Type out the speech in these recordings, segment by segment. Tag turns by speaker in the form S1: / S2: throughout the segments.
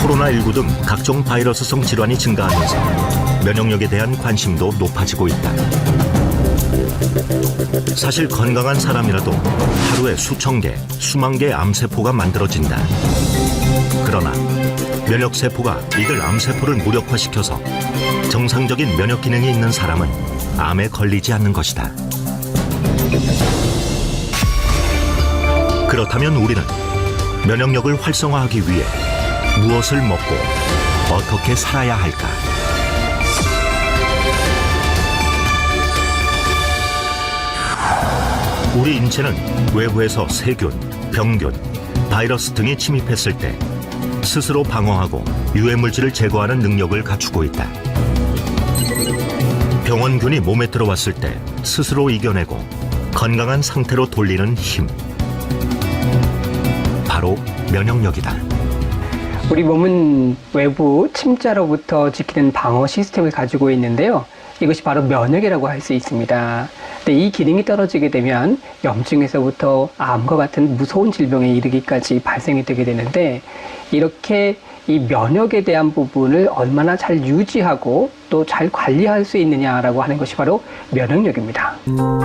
S1: 코로나19 등 각종 바이러스성 질환이 증가하면서 면역력에 대한 관심도 높아지고 있다. 사실 건강한 사람이라도 하루에 수천 개, 수만 개의 암세포가 만들어진다. 그러나 면역세포가 이들 암세포를 무력화시켜서 정상적인 면역 기능이 있는 사람은 암에 걸리지 않는 것이다. 그렇다면 우리는 면역력을 활성화하기 위해 무엇을 먹고 어떻게 살아야 할까? 우리 인체는 외부에서 세균, 병균, 바이러스 등이 침입했을 때 스스로 방어하고 유해물질을 제거하는 능력을 갖추고 있다. 병원균이 몸에 들어왔을 때 스스로 이겨내고 건강한 상태로 돌리는 힘. 바로 면역력이다.
S2: 우리 몸은 외부 침자로부터 지키는 방어 시스템을 가지고 있는데요. 이것이 바로 면역이라고 할 수 있습니다. 근데 이 기능이 떨어지게 되면 염증에서부터 암과 같은 무서운 질병에 이르기까지 발생이 되게 되는데, 이렇게 이 면역에 대한 부분을 얼마나 잘 유지하고 또 잘 관리할 수 있느냐라고 하는 것이 바로 면역력입니다.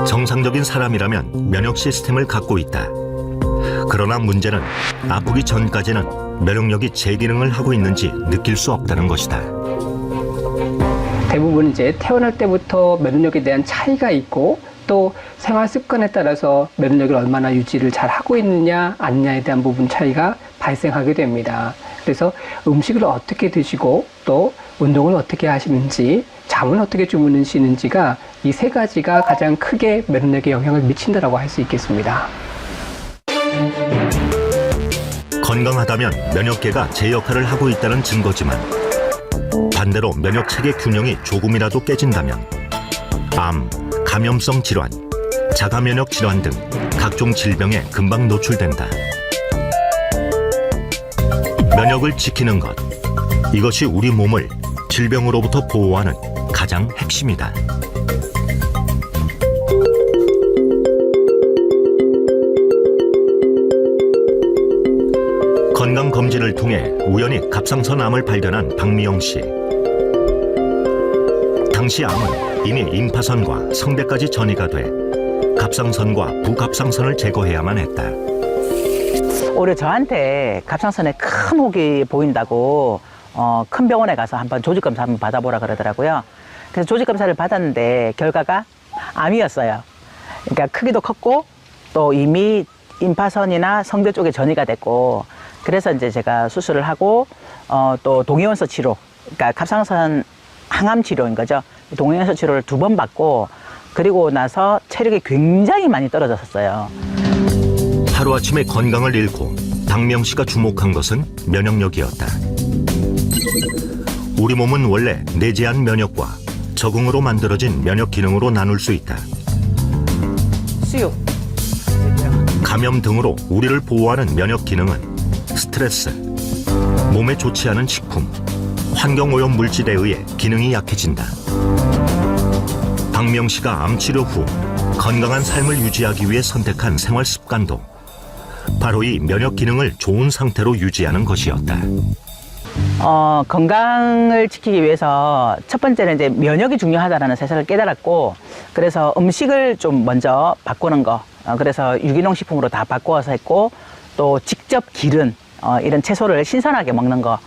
S1: 정상적인 사람이라면 면역 시스템을 갖고 있다. 그러나 문제는 아프기 전까지는 면역력이 제 기능을 하고 있는지 느낄 수 없다는 것이다.
S2: 대부분 이제 태어날 때부터 면역력에 대한 차이가 있고, 또 생활 습관에 따라서 면역력을 얼마나 유지를 잘 하고 있느냐 아니냐에 대한 부분 차이가 발생하게 됩니다. 그래서 음식을 어떻게 드시고 또 운동을 어떻게 하시는지, 잠은 어떻게 주무시는지가 이 세 가지가 가장 크게 면역력에 영향을 미친다라고 할 수 있겠습니다.
S1: 건강하다면 면역계가 제 역할을 하고 있다는 증거지만, 반대로 면역체계 균형이 조금이라도 깨진다면 암, 감염성 질환, 자가면역 질환 등 각종 질병에 금방 노출된다. 면역을 지키는 것, 이것이 우리 몸을 질병으로부터 보호하는 가장 핵심이다. 건강검진을 통해 우연히 갑상선암을 발견한 박미영 씨. 당시 암은 이미 임파선과 성대까지 전이가 돼 갑상선과 부갑상선을 제거해야만 했다.
S3: 올해 저한테 갑상선에 큰 혹이 보인다고 큰 병원에 가서 한번 조직검사 한번 받아보라 그러더라고요. 그래서 조직검사를 받았는데 결과가 암이었어요. 그러니까 크기도 컸고 또 이미 임파선이나 성대 쪽에 전이가 됐고, 그래서 이제 제가 수술을 하고 또 동위원소 치료, 그러니까 갑상선 항암 치료인 거죠. 동위원소 치료를 2번 받고, 그리고 나서 체력이 굉장히 많이 떨어졌었어요.
S1: 하루아침에 건강을 잃고 박명 씨가 주목한 것은 면역력이었다. 우리 몸은 원래 내재한 면역과 적응으로 만들어진 면역 기능으로 나눌 수 있다.
S3: 수육.
S1: 감염 등으로 우리를 보호하는 면역 기능은 스트레스, 몸에 좋지 않은 식품, 환경오염 물질에 의해 기능이 약해진다. 박명 씨가 암 치료 후 건강한 삶을 유지하기 위해 선택한 생활 습관도 바로 이 면역 기능을 좋은 상태로 유지하는 것이었다.
S3: 건강을 지키기 위해서 첫 번째는 이제 면역이 중요하다는 사실을 깨달았고, 그래서 음식을 좀 먼저 바꾸는 거, 그래서 유기농 식품으로 다 바꾸어서 했고, 또 직접 기른 이런 채소를 신선하게 먹는 거,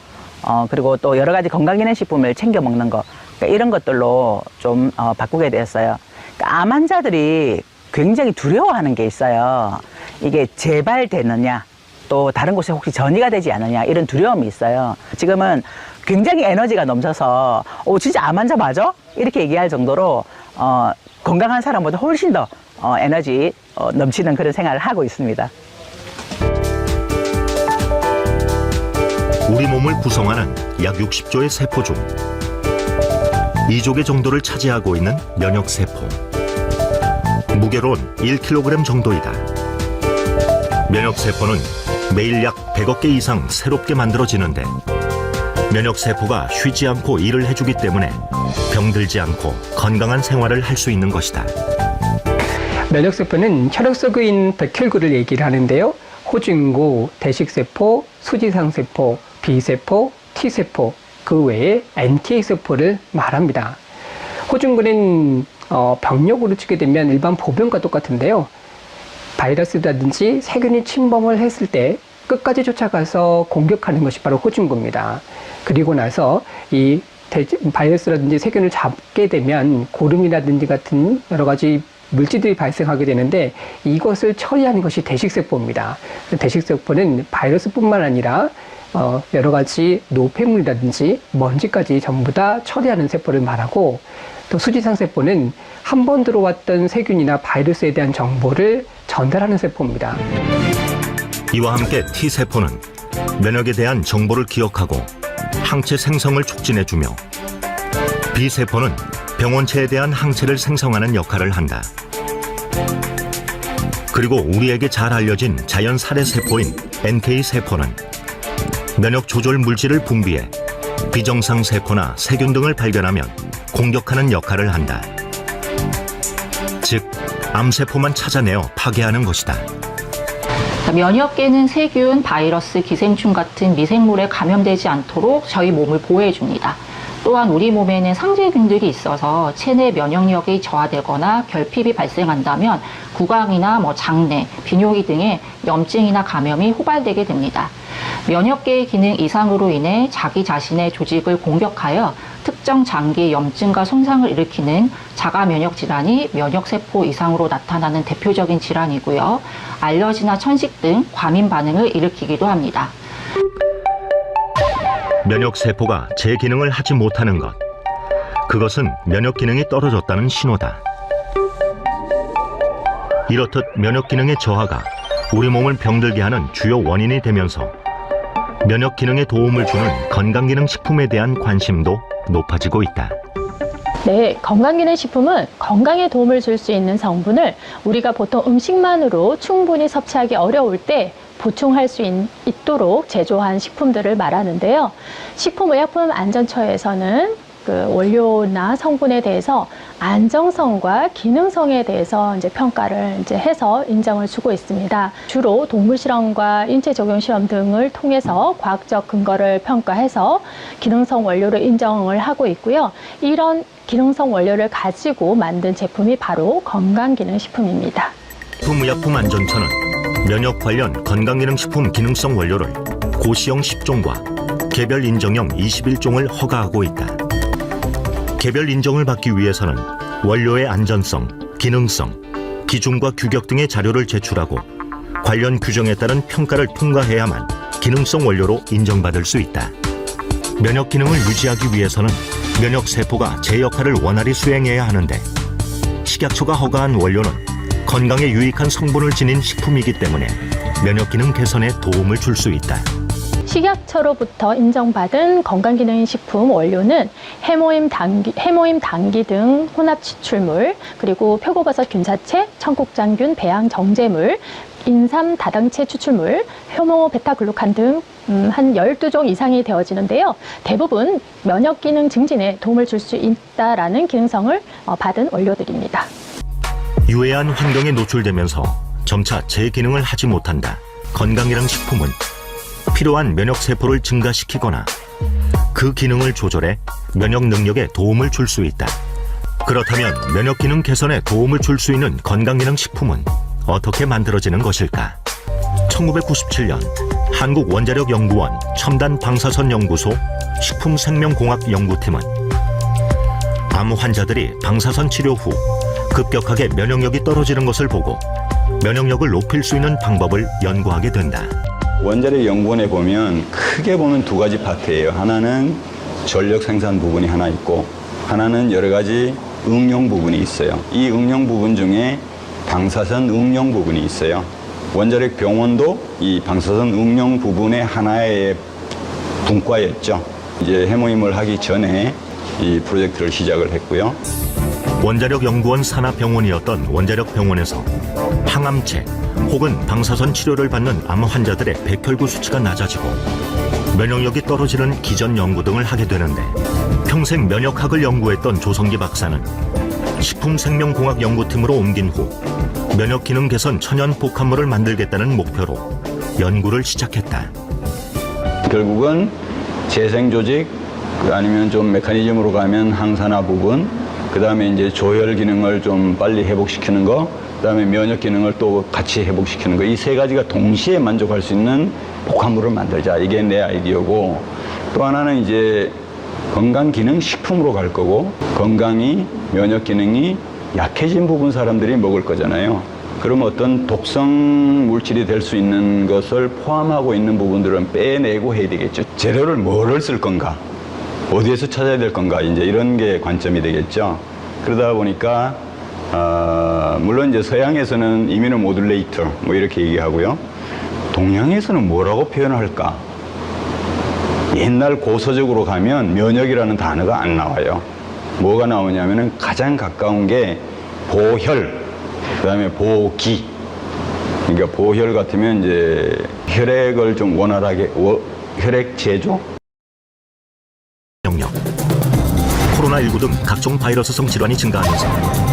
S3: 그리고 또 여러 가지 건강기능식품을 챙겨 먹는 거, 그러니까 이런 것들로 좀 바꾸게 되었어요. 그러니까 암 환자들이 굉장히 두려워하는 게 있어요. 이게 재발되느냐, 또 다른 곳에 혹시 전이가 되지 않느냐, 이런 두려움이 있어요. 지금은 굉장히 에너지가 넘쳐서 진짜 암 환자 맞아? 이렇게 얘기할 정도로 건강한 사람보다 훨씬 더 에너지 넘치는 그런 생활을 하고 있습니다.
S1: 우리 몸을 구성하는 약 60조의 세포 중 2조 정도를 차지하고 있는 면역세포. 무게로는 1kg 정도이다. 면역세포는 매일 약 100억 개 이상 새롭게 만들어지는데, 면역세포가 쉬지 않고 일을 해주기 때문에 병들지 않고 건강한 생활을 할 수 있는 것이다.
S2: 면역세포는 혈액 속에 있는 백혈구를 얘기를 하는데요. 호중구, 대식세포, 수지상세포, B세포, T세포, 그 외에 NK세포를 말합니다. 호중군은 병력으로 치게 되면 일반 보병과 똑같은데요. 바이러스라든지 세균이 침범을 했을 때 끝까지 쫓아가서 공격하는 것이 바로 호중구입니다. 그리고 나서 이 바이러스라든지 세균을 잡게 되면 고름이라든지 같은 여러 가지 물질들이 발생하게 되는데 이것을 처리하는 것이 대식세포입니다. 대식세포는 바이러스뿐만 아니라 여러 가지 노폐물이라든지 먼지까지 전부 다 처리하는 세포를 말하고, 또 수지상세포는 한 번 들어왔던 세균이나 바이러스에 대한 정보를 전달하는 세포입니다.
S1: 이와 함께 T세포는 면역에 대한 정보를 기억하고 항체 생성을 촉진해주며, B세포는 병원체에 대한 항체를 생성하는 역할을 한다. 그리고 우리에게 잘 알려진 자연 살해세포인 NK세포는 면역 조절 물질을 분비해 비정상 세포나 세균 등을 발견하면 공격하는 역할을 한다. 즉, 암세포만 찾아내어 파괴하는 것이다.
S4: 면역계는 세균, 바이러스, 기생충 같은 미생물에 감염되지 않도록 저희 몸을 보호해줍니다. 또한 우리 몸에는 상재균들이 있어서 체내 면역력이 저하되거나 결핍이 발생한다면 구강이나 장내, 비뇨기 등의 염증이나 감염이 호발되게 됩니다. 면역계의 기능 이상으로 인해 자기 자신의 조직을 공격하여 특정 장기의 염증과 손상을 일으키는 자가 면역 질환이 면역세포 이상으로 나타나는 대표적인 질환이고요. 알러지나 천식 등 과민 반응을 일으키기도 합니다.
S1: 면역세포가 제 기능을 하지 못하는 것, 그것은 면역 기능이 떨어졌다는 신호다. 이렇듯 면역 기능의 저하가 우리 몸을 병들게 하는 주요 원인이 되면서 면역 기능에 도움을 주는 건강기능식품에 대한 관심도 높아지고 있다.
S5: 네, 건강기능식품은 건강에 도움을 줄 수 있는 성분을 우리가 보통 음식만으로 충분히 섭취하기 어려울 때 보충할 수 있도록 제조한 식품들을 말하는데요. 식품의약품안전처에서는 그 원료나 성분에 대해서 안정성과 기능성에 대해서 평가를 해서 인정을 주고 있습니다. 주로 동물 실험과 인체 적용 실험 등을 통해서 과학적 근거를 평가해서 기능성 원료를 인정을 하고 있고요. 이런 기능성 원료를 가지고 만든 제품이 바로 건강기능식품입니다.
S1: 식품의약품안전처는 면역 관련 건강기능식품 기능성 원료를 고시형 10종과 개별 인정형 21종을 허가하고 있다. 개별 인정을 받기 위해서는 원료의 안전성, 기능성, 기준과 규격 등의 자료를 제출하고 관련 규정에 따른 평가를 통과해야만 기능성 원료로 인정받을 수 있다. 면역 기능을 유지하기 위해서는 면역 세포가 제 역할을 원활히 수행해야 하는데, 식약처가 허가한 원료는 건강에 유익한 성분을 지닌 식품이기 때문에 면역 기능 개선에 도움을 줄 수 있다.
S5: 식약처로부터 인정받은 건강기능식품 원료는 해모임, 당기 등 혼합 추출물, 그리고 표고버섯 균사체, 청국장균, 배양 정제물, 인삼 다당체 추출물, 효모 베타글루칸 등 한 12종 이상이 되어지는데요. 대부분 면역기능 증진에 도움을 줄 수 있다라는 기능성을 받은 원료들입니다.
S1: 유해한 환경에 노출되면서 점차 제 기능을 하지 못한다. 건강기능식품은 필요한 면역세포를 증가시키거나 그 기능을 조절해 면역 능력에 도움을 줄 수 있다. 그렇다면 면역 기능 개선에 도움을 줄 수 있는 건강기능식품은 어떻게 만들어지는 것일까? 1997년 한국원자력연구원 첨단방사선연구소 식품생명공학연구팀은 암 환자들이 방사선 치료 후 급격하게 면역력이 떨어지는 것을 보고 면역력을 높일 수 있는 방법을 연구하게 된다.
S6: 원자력연구원에 보면 크게 보면 두 가지 파트예요. 하나는 전력 생산 부분이 하나 있고, 하나는 여러 가지 응용 부분이 있어요. 이 응용 부분 중에 방사선 응용 부분이 있어요. 원자력 병원도 이 방사선 응용 부분의 하나의 분과였죠. 이제 해모임을 하기 전에 이 프로젝트를 시작을 했고요.
S1: 원자력연구원 산하병원이었던 원자력병원에서 항암체 혹은 방사선 치료를 받는 암 환자들의 백혈구 수치가 낮아지고 면역력이 떨어지는 기전 연구 등을 하게 되는데, 평생 면역학을 연구했던 조성기 박사는 식품생명공학연구팀으로 옮긴 후 면역기능 개선 천연 복합물을 만들겠다는 목표로 연구를 시작했다.
S6: 결국은 재생 조직, 아니면 좀 메커니즘으로 가면 항산화 부분, 그 다음에 이제 조혈 기능을 좀 빨리 회복시키는 거, 그 다음에 면역 기능을 또 같이 회복시키는 거, 이 세 가지가 동시에 만족할 수 있는 복합물을 만들자. 이게 내 아이디어고, 또 하나는 이제 건강 기능 식품으로 갈 거고, 건강이, 면역 기능이 약해진 부분 사람들이 먹을 거잖아요. 그럼 어떤 독성 물질이 될 수 있는 것을 포함하고 있는 부분들은 빼내고 해야 되겠죠. 재료를 뭐를 쓸 건가? 어디에서 찾아야 될 건가? 이제 이런 게 관점이 되겠죠. 그러다 보니까, 물론 이제 서양에서는 이뮤노 모듈레이터 뭐 이렇게 얘기하고요. 동양에서는 뭐라고 표현을 할까? 옛날 고서적으로 가면 면역이라는 단어가 안 나와요. 뭐가 나오냐면은 가장 가까운 게 보혈, 그 다음에 보기. 그러니까 보혈 같으면 이제 혈액을 좀 원활하게, 혈액 제조?
S1: 면역력. 코로나19 등 각종 바이러스성 질환이 증가하면서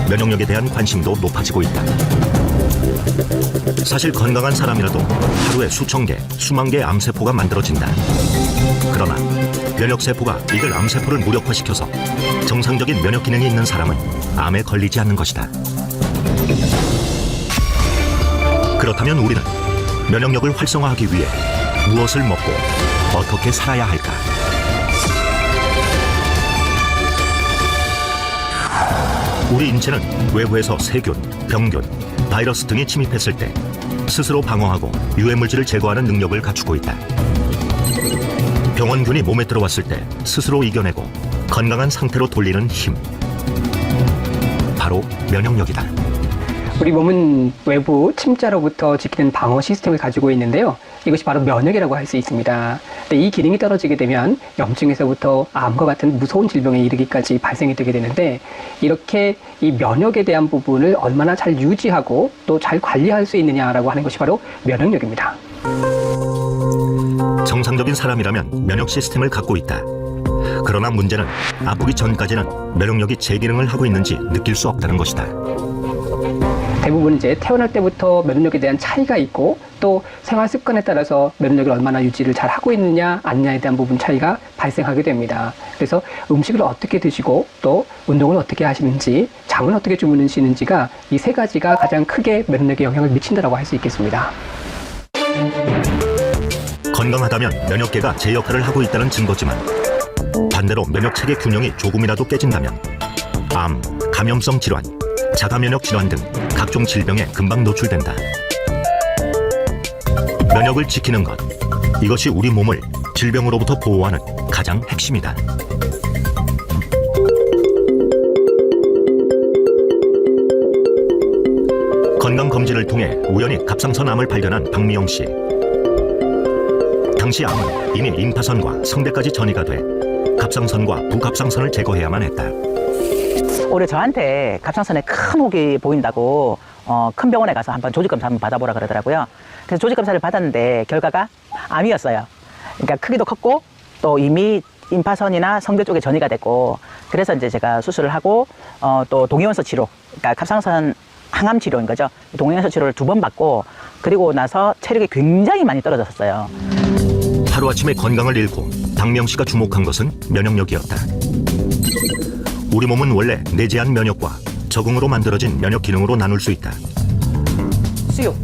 S1: 면역력에 대한 관심도 높아지고 있다. 사실 건강한 사람이라도 하루에 수천 개, 수만 개의 암세포가 만들어진다. 그러나 면역세포가 이들 암세포를 무력화시켜서 정상적인 면역 기능이 있는 사람은 암에 걸리지 않는 것이다. 그렇다면 우리는 면역력을 활성화하기 위해 무엇을 먹고 어떻게 살아야 할까? 우리 인체는 외부에서 세균, 병균, 바이러스 등이 침입했을 때 스스로 방어하고 유해물질을 제거하는 능력을 갖추고 있다. 병원균이 몸에 들어왔을 때 스스로 이겨내고 건강한 상태로 돌리는 힘. 바로 면역력이다.
S2: 우리 몸은 외부 침자로부터 지키는 방어 시스템을 가지고 있는데요. 이것이 바로 면역이라고 할 수 있습니다. 근데 이 기능이 떨어지게 되면 염증에서부터 암과 같은 무서운 질병에 이르기까지 발생이 되게 되는데, 이렇게 이 면역에 대한 부분을 얼마나 잘 유지하고 또 잘 관리할 수 있느냐라고 하는 것이 바로 면역력입니다.
S1: 정상적인 사람이라면 면역 시스템을 갖고 있다. 그러나 문제는 아프기 전까지는 면역력이 제 기능을 하고 있는지 느낄 수 없다는 것이다.
S2: 대부분 이제 태어날 때부터 면역력에 대한 차이가 있고, 또 생활 습관에 따라서 면역력을 얼마나 유지를 잘 하고 있느냐 아니냐에 대한 부분 차이가 발생하게 됩니다. 그래서 음식을 어떻게 드시고 또 운동을 어떻게 하시는지, 잠을 어떻게 주무시는지가 이 세 가지가 가장 크게 면역력에 영향을 미친다고 할 수 있겠습니다.
S1: 건강하다면 면역계가 제 역할을 하고 있다는 증거지만, 반대로 면역체계 균형이 조금이라도 깨진다면 암, 감염성 질환, 자가면역 질환 등 각종 질병에 금방 노출된다. 면역을 지키는 것, 이것이 우리 몸을 질병으로부터 보호하는 가장 핵심이다. 건강검진을 통해 우연히 갑상선 암을 발견한 박미영 씨. 당시 암은 이미 임파선과 성대까지 전이가 돼 갑상선과 부갑상선을 제거해야만 했다.
S3: 올해 저한테 갑상선에 큰 혹이 보인다고 큰 병원에 가서 한번 조직검사 한번 받아보라 그러더라고요. 그래서 조직검사를 받았는데 결과가 암이었어요. 그러니까 크기도 컸고 또 이미 임파선이나 성대 쪽에 전이가 됐고, 그래서 이제 제가 수술을 하고 또 동위원소 치료, 그러니까 갑상선 항암 치료인 거죠. 동위원소 치료를 2번 받고, 그리고 나서 체력이 굉장히 많이 떨어졌어요.
S1: 하루아침에 건강을 잃고 박명 씨가 주목한 것은 면역력이었다. 우리 몸은 원래 내재한 면역과 적응으로 만들어진 면역 기능으로 나눌 수 있다.
S3: 수육.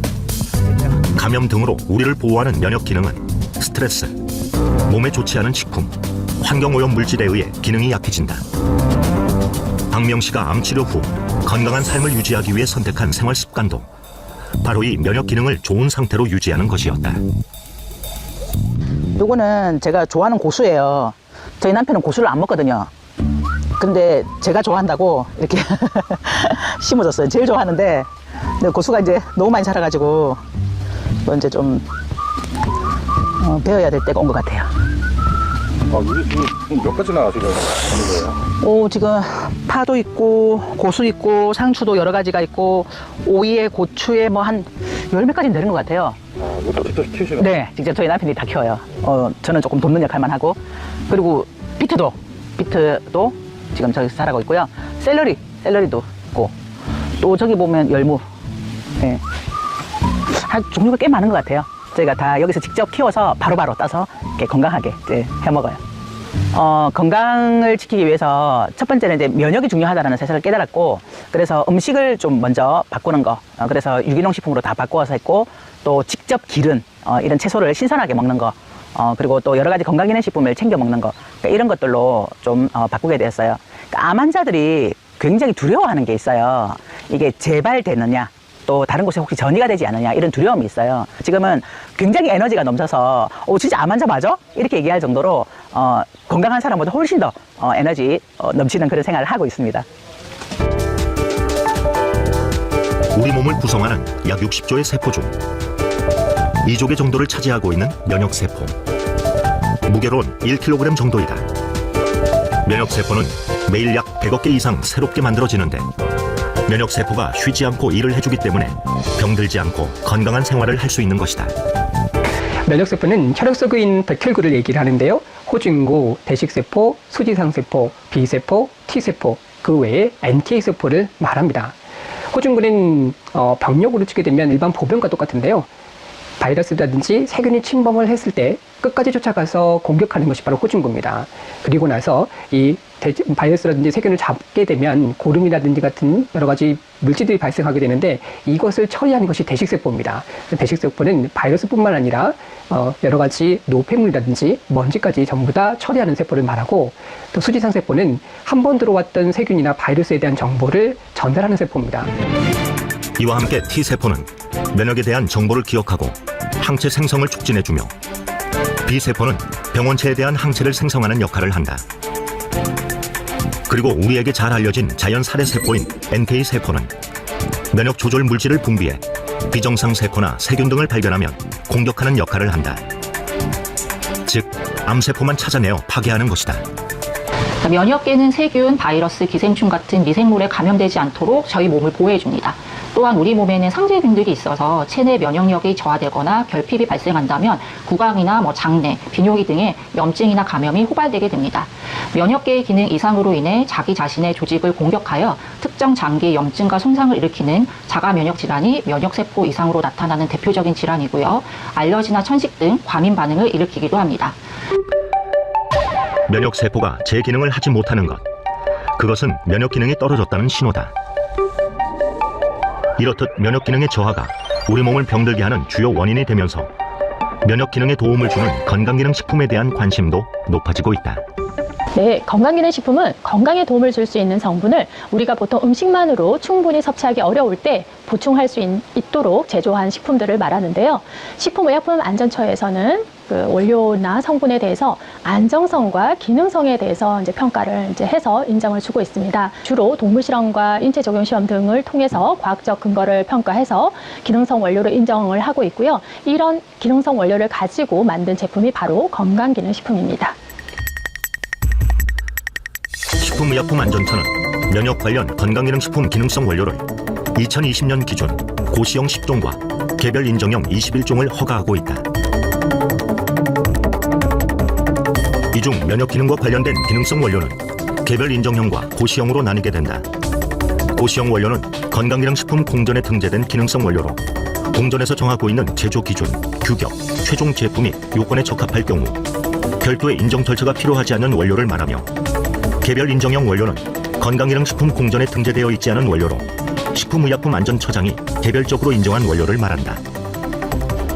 S1: 감염 등으로 우리를 보호하는 면역 기능은 스트레스, 몸에 좋지 않은 식품, 환경오염 물질에 의해 기능이 약해진다. 박명 씨가 암 치료 후 건강한 삶을 유지하기 위해 선택한 생활 습관도 바로 이 면역 기능을 좋은 상태로 유지하는 것이었다.
S3: 요거는 제가 좋아하는 고수예요. 저희 남편은 고수를 안 먹거든요. 근데 제가 좋아한다고 이렇게 심어줬어요. 제일 좋아하는데, 근데 고수가 이제 너무 많이 자라가지고 뭐 이제 좀 배워야 될 때가 온 것 같아요.
S7: 이게 지금 몇 가지나 지금 하는 거예요?
S3: 지금 파도 있고 고수 있고 상추도 여러 가지가 있고 오이에 고추에 뭐 한 10몇 가지는 되는 것 같아요.
S7: 이것도 직접 키우시나요?
S3: 네, 직접 저희 남편이 다 키워요. 저는 조금 돕는 역할만 하고, 그리고 비트도 지금 저기서 자라고 있고요. 샐러리도 있고, 또 저기 보면 열무, 네. 종류가 꽤 많은 것 같아요. 저희가 다 여기서 직접 키워서 바로바로 따서 이렇게 건강하게 이제 해 먹어요. 건강을 지키기 위해서 첫 번째는 이제 면역이 중요하다는 사실을 깨달았고, 그래서 음식을 좀 먼저 바꾸는 거, 그래서 유기농 식품으로 다 바꾸어서 했고, 또 직접 기른 이런 채소를 신선하게 먹는 거, 그리고 또 여러 가지 건강기능식품을 챙겨 먹는 거, 그러니까 이런 것들로 좀 바꾸게 되었어요. 그러니까 암 환자들이 굉장히 두려워하는 게 있어요. 이게 재발되느냐, 또 다른 곳에 혹시 전이가 되지 않느냐, 이런 두려움이 있어요. 지금은 굉장히 에너지가 넘쳐서 진짜 암 환자 맞아? 이렇게 얘기할 정도로 건강한 사람보다 훨씬 더 에너지 넘치는 그런 생활을 하고 있습니다.
S1: 우리 몸을 구성하는 약 60조의 세포 중 2조 정도를 차지하고 있는 면역세포. 무게로는 1kg 정도이다. 면역세포는 매일 약 100억 개 이상 새롭게 만들어지는데, 면역세포가 쉬지 않고 일을 해주기 때문에 병들지 않고 건강한 생활을 할 수 있는 것이다.
S2: 면역세포는 혈액 속에 있는 백혈구를 얘기를 하는데요. 호중구, 대식세포, 수지상세포, B세포, T세포, 그 외에 NK세포를 말합니다. 호중구는 병력으로 치게 되면 일반 보병과 똑같은데요. 바이러스라든지 세균이 침범을 했을 때 끝까지 쫓아가서 공격하는 것이 바로 호중구입니다. 그리고 나서 이 바이러스라든지 세균을 잡게 되면 고름이라든지 같은 여러 가지 물질들이 발생하게 되는데, 이것을 처리하는 것이 대식세포입니다. 대식세포는 바이러스뿐만 아니라 여러 가지 노폐물이라든지 먼지까지 전부 다 처리하는 세포를 말하고, 또 수지상세포는 한 번 들어왔던 세균이나 바이러스에 대한 정보를 전달하는 세포입니다.
S1: 이와 함께 T세포는 면역에 대한 정보를 기억하고 항체 생성을 촉진해주며, B세포는 병원체에 대한 항체를 생성하는 역할을 한다. 그리고 우리에게 잘 알려진 자연 살해세포인 NK세포는 면역 조절 물질을 분비해 비정상 세포나 세균 등을 발견하면 공격하는 역할을 한다. 즉, 암세포만 찾아내어 파괴하는 것이다.
S4: 면역계는 세균, 바이러스, 기생충 같은 미생물에 감염되지 않도록 저희 몸을 보호해줍니다. 또한 우리 몸에는 상재균들이 있어서 체내 면역력이 저하되거나 결핍이 발생한다면 구강이나 장내, 비뇨기 등의 염증이나 감염이 호발되게 됩니다. 면역계의 기능 이상으로 인해 자기 자신의 조직을 공격하여 특정 장기의 염증과 손상을 일으키는 자가 면역 질환이 면역세포 이상으로 나타나는 대표적인 질환이고요. 알러지나 천식 등 과민 반응을 일으키기도 합니다.
S1: 면역세포가 제 기능을 하지 못하는 것, 그것은 면역 기능이 떨어졌다는 신호다. 이렇듯 면역 기능의 저하가 우리 몸을 병들게 하는 주요 원인이 되면서 면역 기능에 도움을 주는 건강기능식품에 대한 관심도 높아지고 있다.
S5: 네, 건강기능식품은 건강에 도움을 줄 수 있는 성분을 우리가 보통 음식만으로 충분히 섭취하기 어려울 때 보충할 수 있도록 제조한 식품들을 말하는데요. 식품의약품안전처에서는 그 원료나 성분에 대해서 안정성과 기능성에 대해서 이제 평가를 해서 인정을 주고 있습니다. 주로 동물 실험과 인체 적용 시험 등을 통해서 과학적 근거를 평가해서 기능성 원료로 인정을 하고 있고요. 이런 기능성 원료를 가지고 만든 제품이 바로 건강기능식품입니다.
S1: 식품의약품안전처는 면역 관련 건강기능식품 기능성 원료를 2020년 기준 고시형 10종과 개별 인정형 21종을 허가하고 있다. 이 중 면역 기능과 관련된 기능성 원료는 개별 인정형과 고시형으로 나뉘게 된다. 고시형 원료는 건강기능식품 공전에 등재된 기능성 원료로 공전에서 정하고 있는 제조 기준, 규격, 최종 제품 및 요건에 적합할 경우 별도의 인정 절차가 필요하지 않는 원료를 말하며, 개별 인정형 원료는 건강기능식품 공전에 등재되어 있지 않은 원료로 식품의약품안전처장이 개별적으로 인정한 원료를 말한다.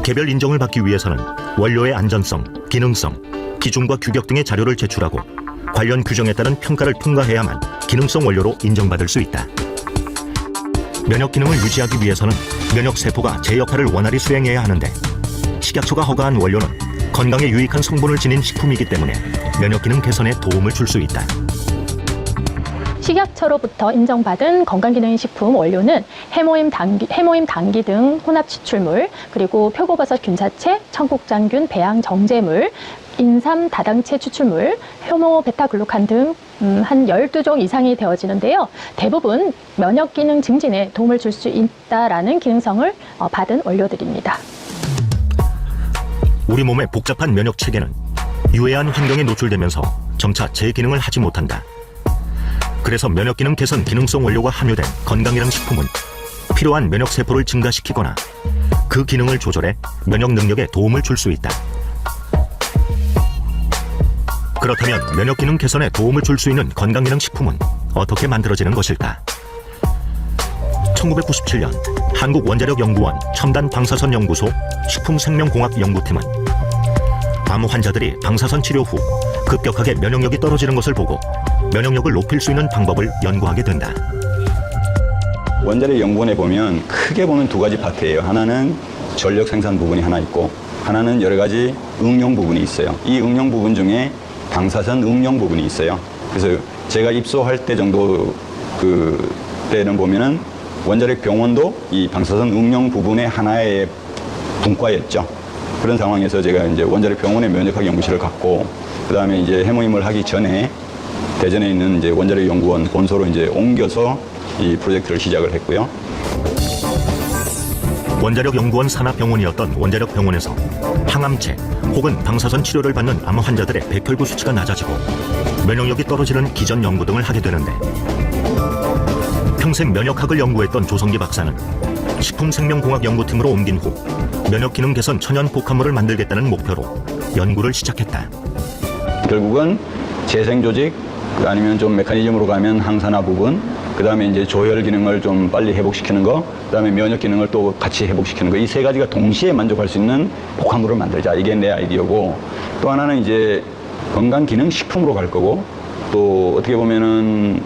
S1: 개별 인정을 받기 위해서는 원료의 안전성, 기능성, 기준과 규격 등의 자료를 제출하고 관련 규정에 따른 평가를 통과해야만 기능성 원료로 인정받을 수 있다. 면역 기능을 유지하기 위해서는 면역세포가 제 역할을 원활히 수행해야 하는데, 식약처가 허가한 원료는 건강에 유익한 성분을 지닌 식품이기 때문에 면역 기능 개선에 도움을 줄 수 있다.
S5: 식약처로부터 인정받은 건강기능식품 원료는 해모임 당기 등 혼합 추출물, 그리고 표고버섯 균사체, 청국장균 배양 정제물, 인삼 다당체 추출물, 효모 베타글루칸 등 한 12종 이상이 되어지는데요. 대부분 면역 기능 증진에 도움을 줄 수 있다라는 기능성을 받은 원료들입니다.
S1: 우리 몸의 복잡한 면역 체계는 유해한 환경에 노출되면서 점차 제 기능을 하지 못한다. 그래서 면역 기능 개선 기능성 원료가 함유된 건강기능식품은 필요한 면역세포를 증가시키거나 그 기능을 조절해 면역 능력에 도움을 줄 수 있다. 그렇다면 면역 기능 개선에 도움을 줄 수 있는 건강기능식품은 어떻게 만들어지는 것일까? 1997년 한국원자력연구원 첨단방사선연구소 식품생명공학연구팀은 암 환자들이 방사선 치료 후 급격하게 면역력이 떨어지는 것을 보고 면역력을 높일 수 있는 방법을 연구하게 된다.
S6: 원자력 연구원에 보면 크게 보면 두 가지 파트예요. 하나는 전력 생산 부분이 하나 있고 하나는 여러 가지 응용 부분이 있어요. 이 응용 부분 중에 방사선 응용 부분이 있어요. 그래서 제가 입소할 때 정도 때는 보면은 원자력 병원도 이 방사선 응용 부분의 하나의 분과였죠. 그런 상황에서 제가 이제 원자력 병원의 면역학 연구실을 갖고 그 다음에 이제 해모임을 하기 전에 대전에 있는 이제 원자력 연구원 본소로 이제 옮겨서 이 프로젝트를 시작을 했고요.
S1: 원자력연구원 산하병원이었던 원자력병원에서 항암체 혹은 방사선 치료를 받는 암 환자들의 백혈구 수치가 낮아지고 면역력이 떨어지는 기전 연구 등을 하게 되는데, 평생 면역학을 연구했던 조성기 박사는 식품생명공학연구팀으로 옮긴 후 면역기능 개선 천연 복합물을 만들겠다는 목표로 연구를 시작했다.
S6: 결국은 재생조직 아니면 좀 메커니즘으로 가면 항산화 부분, 그 다음에 이제 조혈 기능을 좀 빨리 회복시키는 거, 그 다음에 면역 기능을 또 같이 회복시키는 거, 이 세 가지가 동시에 만족할 수 있는 복합물을 만들자. 이게 내 아이디어고, 또 하나는 이제 건강기능식품으로 갈 거고, 또 어떻게 보면은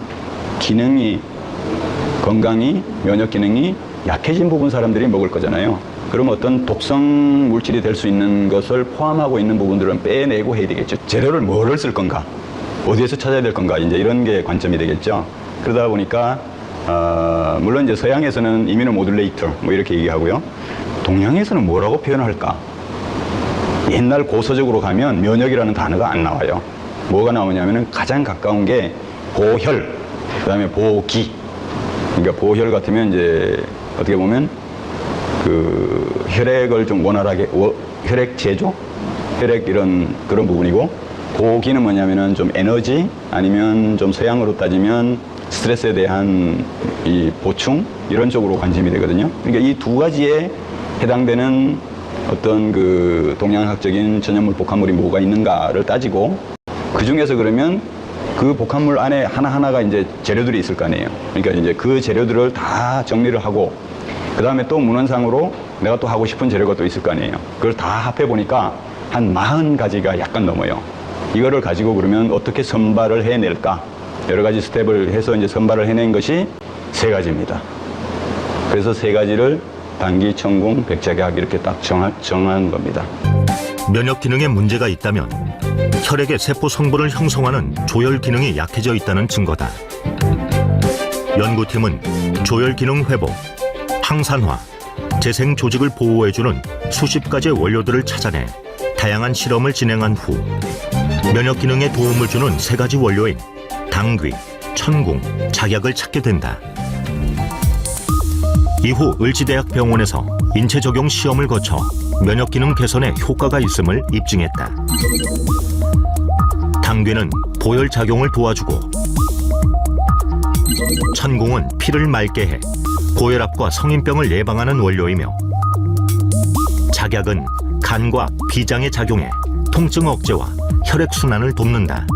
S6: 건강이, 면역 기능이 약해진 부분 사람들이 먹을 거잖아요. 그럼 어떤 독성 물질이 될 수 있는 것을 포함하고 있는 부분들은 빼내고 해야 되겠죠. 재료를 뭐를 쓸 건가? 어디에서 찾아야 될 건가? 이제 이런 게 관점이 되겠죠. 그러다 보니까 물론 이제 서양에서는 이뮤노모듈레이터 뭐 이렇게 얘기하고요. 동양에서는 뭐라고 표현할까? 옛날 고서적으로 가면 면역이라는 단어가 안 나와요. 뭐가 나오냐면은 가장 가까운 게 보혈, 그다음에 보기. 그러니까 보혈 같으면 이제 어떻게 보면 그 혈액을 좀 원활하게 혈액 제조, 혈액 그런 부분이고, 보기는 뭐냐면은 좀 에너지 아니면 좀 서양으로 따지면 스트레스에 대한 이 보충 이런 쪽으로 관심이 되거든요. 그러니까 이 두 가지에 해당되는 어떤 그 동양학적인 전염물 복합물이 뭐가 있는가를 따지고, 그 중에서 그러면 그 복합물 안에 하나하나가 이제 재료들이 있을 거 아니에요. 그러니까 이제 그 재료들을 다 정리를 하고, 그 다음에 또 문헌상으로 내가 또 하고 싶은 재료가 또 있을 거 아니에요. 그걸 다 합해 보니까 한 40가지가 약간 넘어요. 이거를 가지고 그러면 어떻게 선발을 해낼까? 여러 가지 스텝을 해서 이제 선발을 해낸 것이 3가지입니다. 그래서 3가지를 단기, 천궁, 백작약 이렇게 딱 정한 겁니다.
S1: 면역 기능에 문제가 있다면 혈액의 세포 성분을 형성하는 조혈 기능이 약해져 있다는 증거다. 연구팀은 조혈 기능 회복, 항산화, 재생 조직을 보호해주는 수십 가지의 원료들을 찾아내 다양한 실험을 진행한 후 면역 기능에 도움을 주는 3가지 원료인 당귀, 천궁, 작약을 찾게 된다. 이후 을지대학병원에서 인체 적용 시험을 거쳐 면역 기능 개선에 효과가 있음을 입증했다. 당귀는 보혈 작용을 도와주고, 천궁은 피를 맑게 해 고혈압과 성인병을 예방하는 원료이며, 작약은 간과 비장에 작용해 통증 억제와 혈액순환을 돕는다.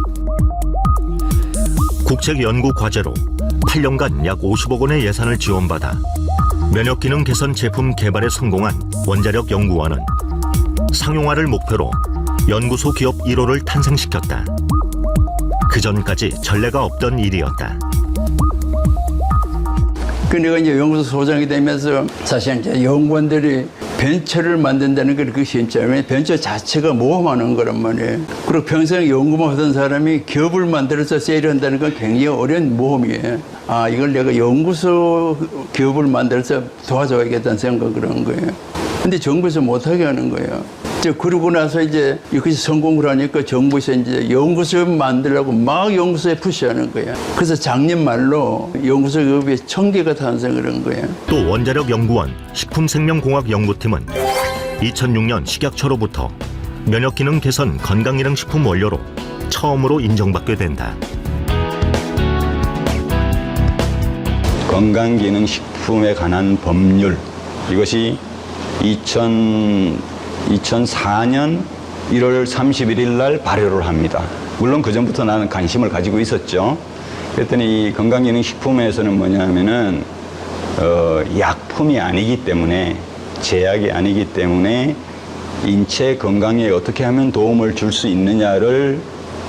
S1: 국책연구과제로 8년간 약 50억 원의 예산을 지원받아 면역기능 개선 제품 개발에 성공한 원자력연구원은 상용화를 목표로 연구소 기업 1호를 탄생시켰다. 그전까지 전례가 없던 일이었다.
S8: 그러니까 이제 연구소 소장이 되면서 사실 이제 연구원들이 벤처를 만든다는 게 그렇게 쉽지 않아요. 벤처 자체가 모험하는 거란 말이에요. 그리고 평생 연구만 하던 사람이 기업을 만들어서 세일한다는 건 굉장히 어려운 모험이에요. 아, 이걸 내가 연구소 기업을 만들어서 도와줘야겠다는 생각을 그런 거예요. 근데 정부에서 못하게 하는 거예요. 이제 그러고 나서 이제 이것이 성공을 하니까 정부에서 이제 연구소 만들려고 막 연구소에 푸시하는 거예요. 그래서 작년 말로 연구소 기업이 1000개가 탄생을 한 거예요.
S1: 또 원자력연구원 식품생명공학연구팀은 2006년 식약처로부터 면역기능 개선 건강기능식품 원료로 처음으로 인정받게 된다.
S6: 건강기능식품에 관한 법률, 이것이 2004년 1월 31일 날 발효를 합니다. 물론 그 전부터 나는 관심을 가지고 있었죠. 그랬더니 이 건강기능식품에서는 뭐냐면은 약품이 아니기 때문에, 제약이 아니기 때문에 인체 건강에 어떻게 하면 도움을 줄 수 있느냐를